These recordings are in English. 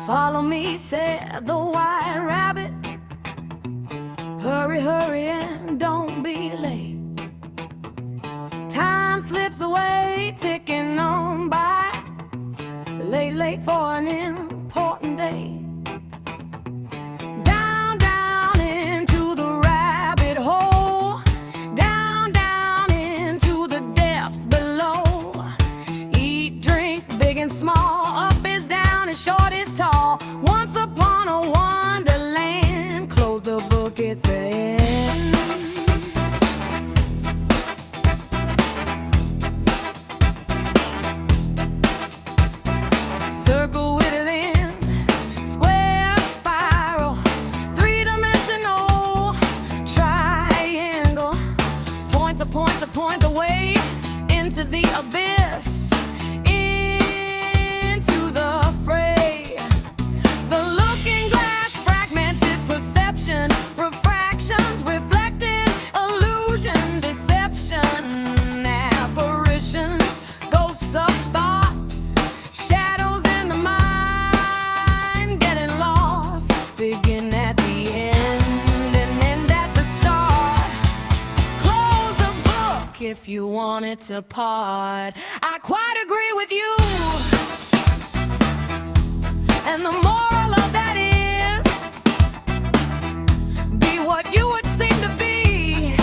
Follow me, said the white rabbit. Hurry, hurry, and don't be late. Time slips away, ticking on by. Late, late for an important day. Down, down into the rabbit hole. Down, down into the depths below. Eat, drink, big and small. Up is down and short is tall. Once upon a wonderland. Close the book, it's the end. Circle within, square, spiral, three-dimensional triangle. Point to point to point the way into the abyss, into the fray. The looking glass, fragmented perception, refractions, reflected illusion, deception, apparitions, ghosts of thoughts, shadows in the mind, getting lost, begin at the end and end at the start. Close the book if you want it to part. I quite agree with you. And the moral of that is, be what you would seem to be.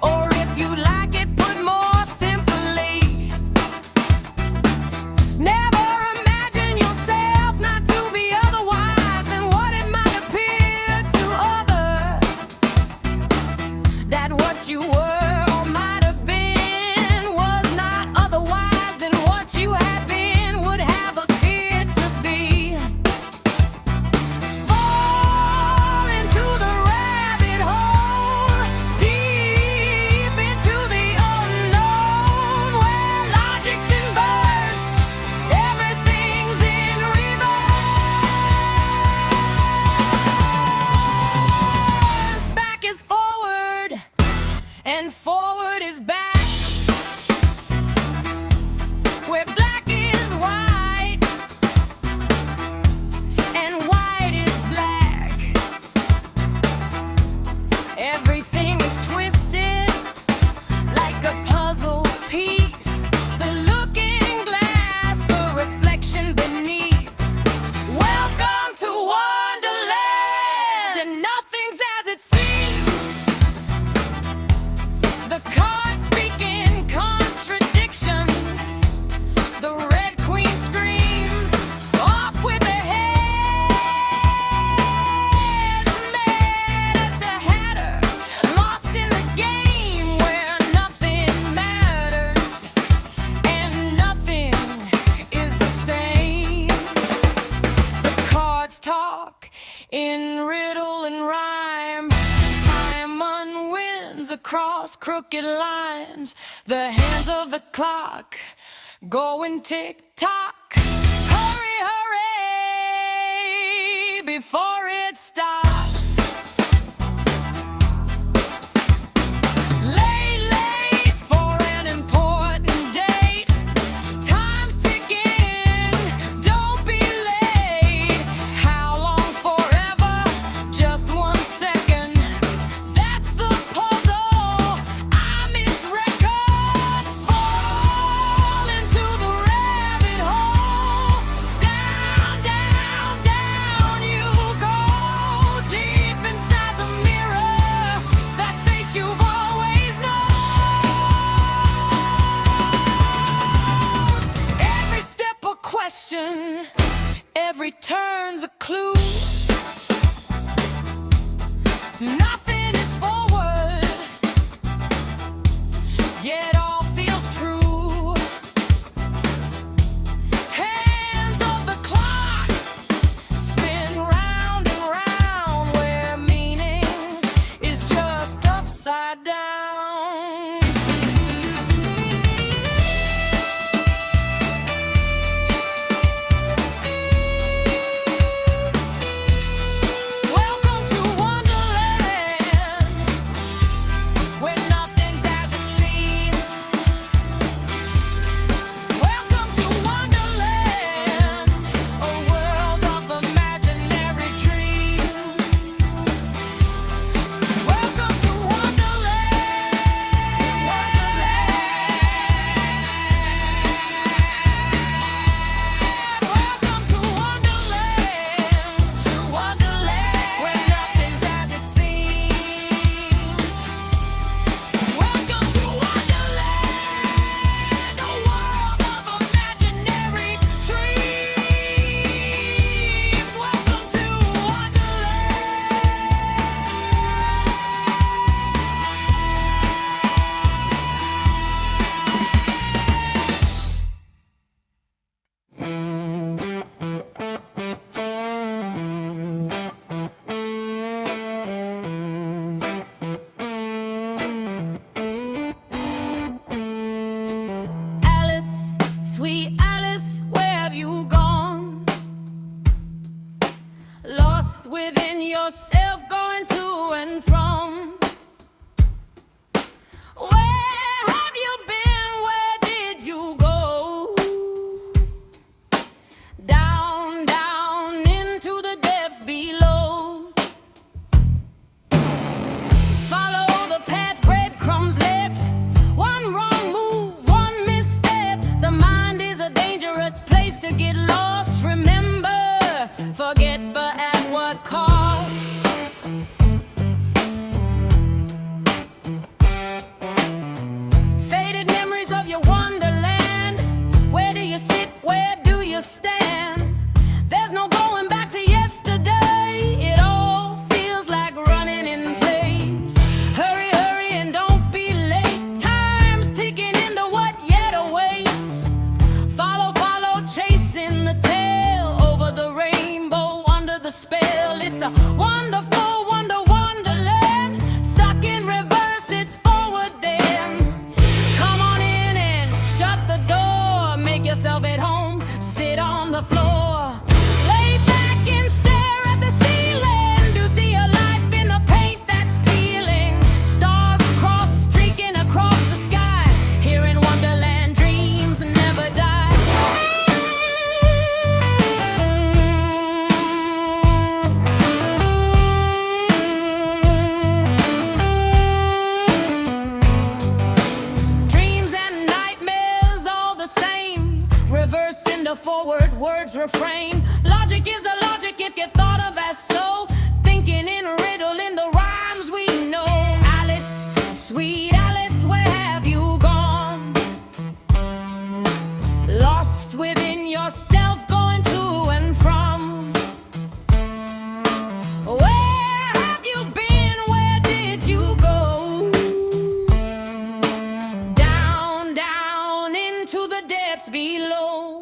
Or if you like it, put more simply, never imagine yourself not to be otherwise than what it might appear to others. That what you were or might have been was not otherwise than what you had been would have appeared to be. Fall into the rabbit hole, deep into the unknown, where logic's inversed, everything's in reverse. Back is forward, and forward is back. Where black is white, and white is black. Everything is twisted like a puzzle piece. The looking glass, the reflection beneath. Welcome to Wonderland, and nothing's as it seems. The cards speak in contradiction. The Red Queen screams, off with their heads. Mad as the Hatter, lost in the game where nothing matters and nothing is the same. The cards talk in riddle and rhyme. Time unwinds across crooked lines. The hands of the clock going tick-tock. Hurry, hurry, before it stops. Late, late for an important date. Time's ticking, don't be late. How long's forever? Just 1 second. That's the puzzle I misreckon. Fall into the rabbit hole. Down, down, down you go. Deep inside the mirror, that face you've always known. Every step a question, every turn's a clue. Nothing is forward, yet all feels true. Hands of the clock spin round and round, where meaning is just upside down. Welcome to Wonderland. words refrain. Logic is a logic if you thought of as so. Thinking in a riddle in the rhymes we know. Alice, sweet Alice, where have you gone? Lost within yourself, going to and from. Where have you been? Where did you go? Down, down into the depths below.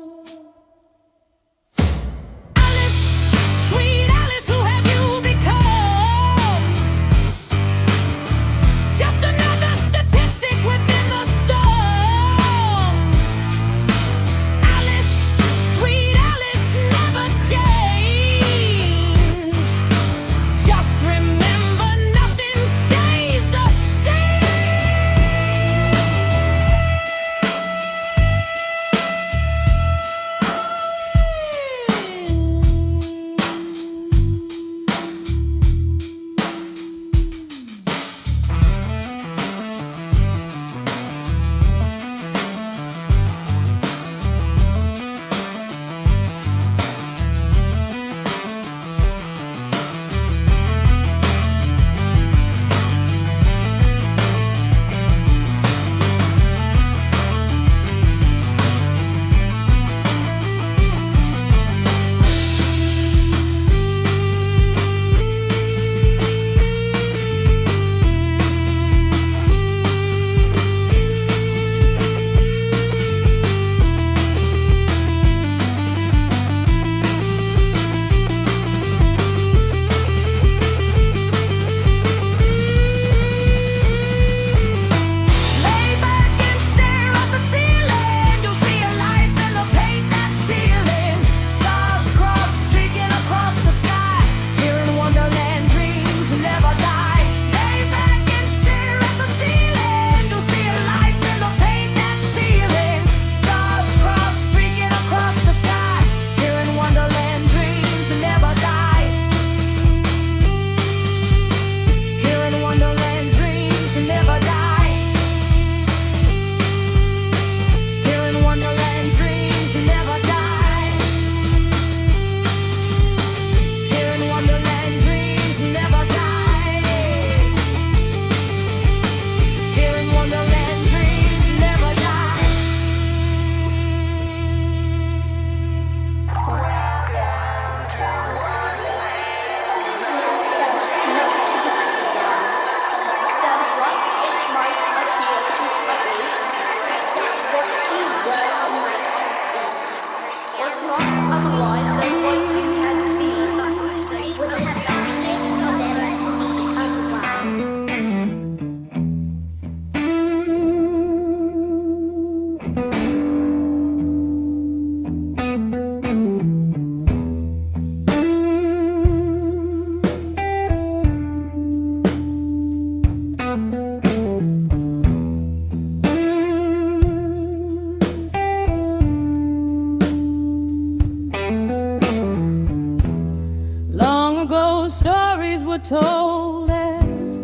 Told as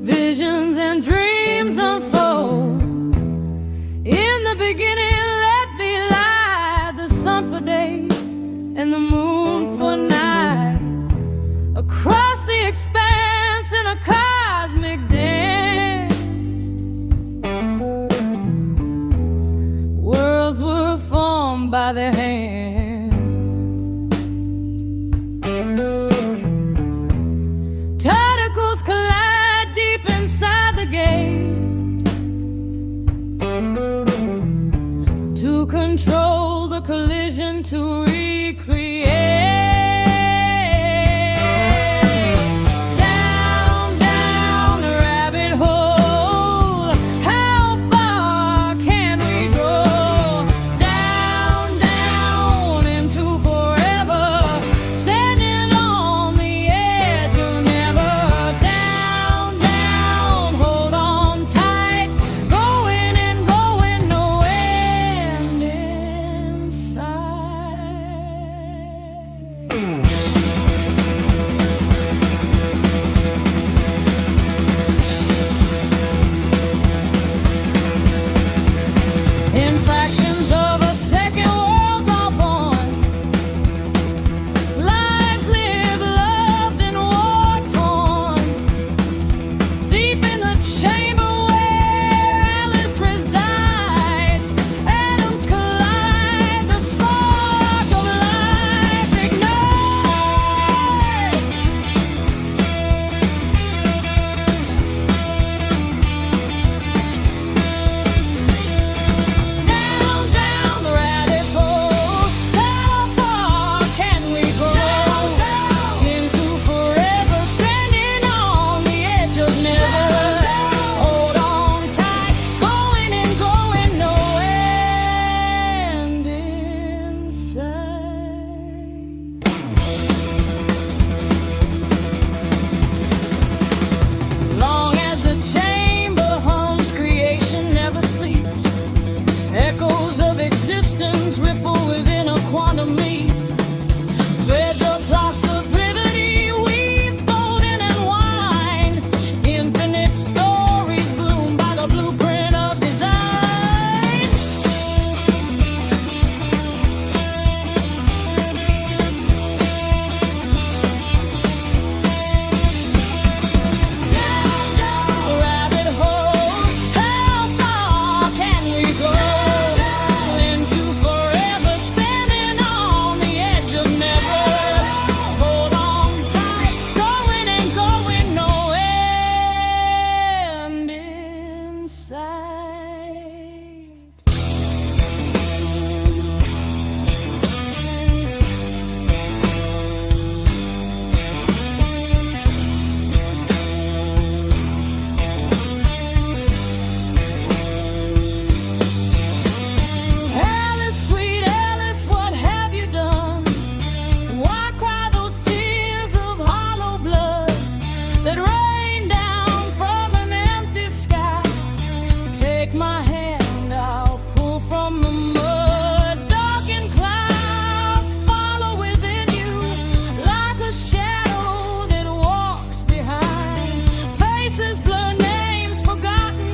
visions and dreams unfold. In the beginning, let me light the sun for day and the moon for night. Across the expanse in a cosmic dance, worlds were formed by their hands. Tentacles collide deep inside the gate to control the collision, to recreate. Down, down the rabbit hole, how far can we go? Down, down distance ripple within a quantum leap. Threads across the privity we fold in and wind. Infinite stories bloom by the blueprint of design. Rabbit hole, how far can we go? Into forever, standing on the edge of never. Hold on tight, going and going, no end in sight. Alice, sweet Alice, what have you done? Why cry those tears of hollow blood that rain down from an empty sky? Take my hand, I'll pull from the mud. Darkened clouds follow within you like a shadow that walks behind. Faces blur, names forgotten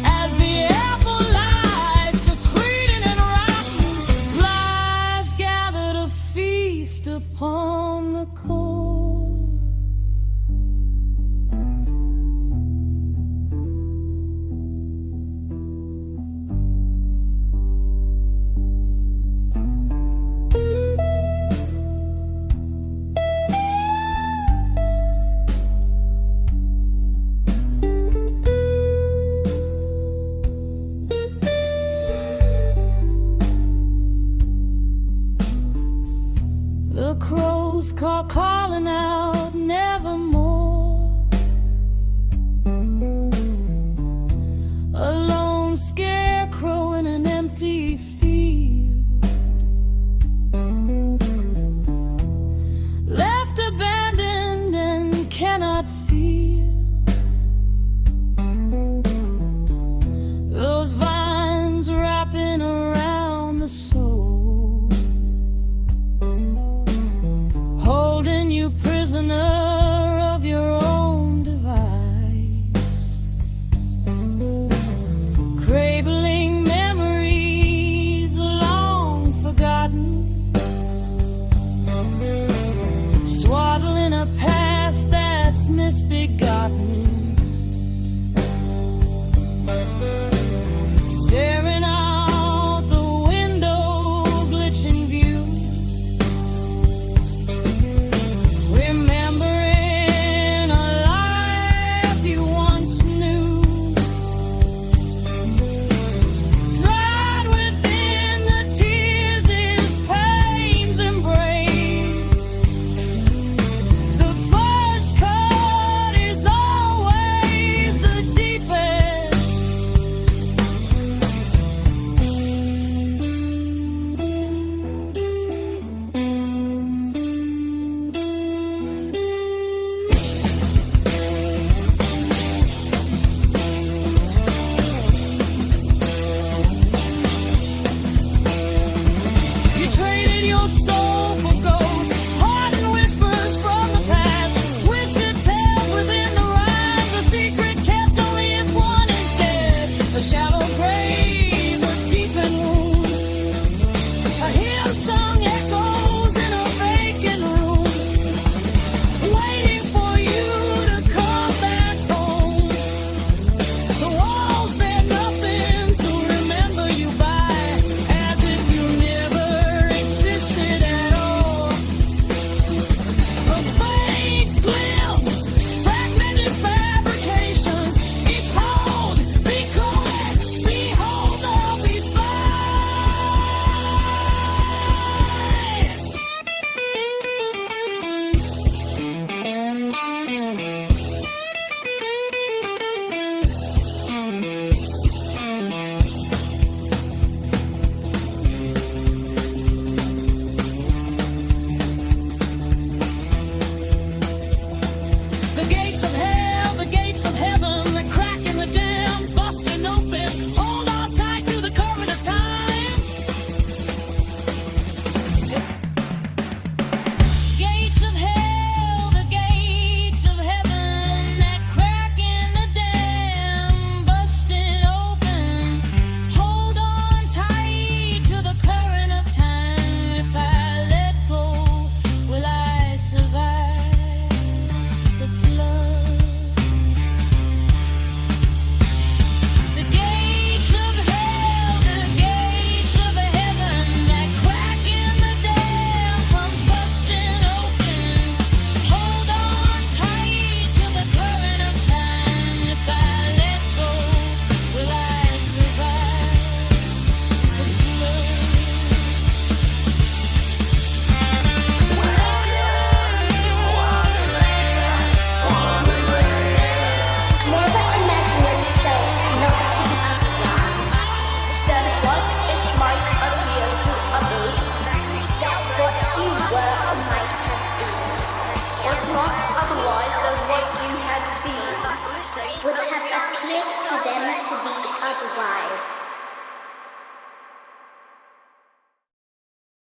as the apple lies secreted and rotten. Flies gather to feast upon the cold. The crows call calling out nevermore. A lone scarecrow in an empty field, left abandoned and cannot feel those vines wrapping around the soul, holding you prisoner of your own device, cradling memory what you have been would have appeared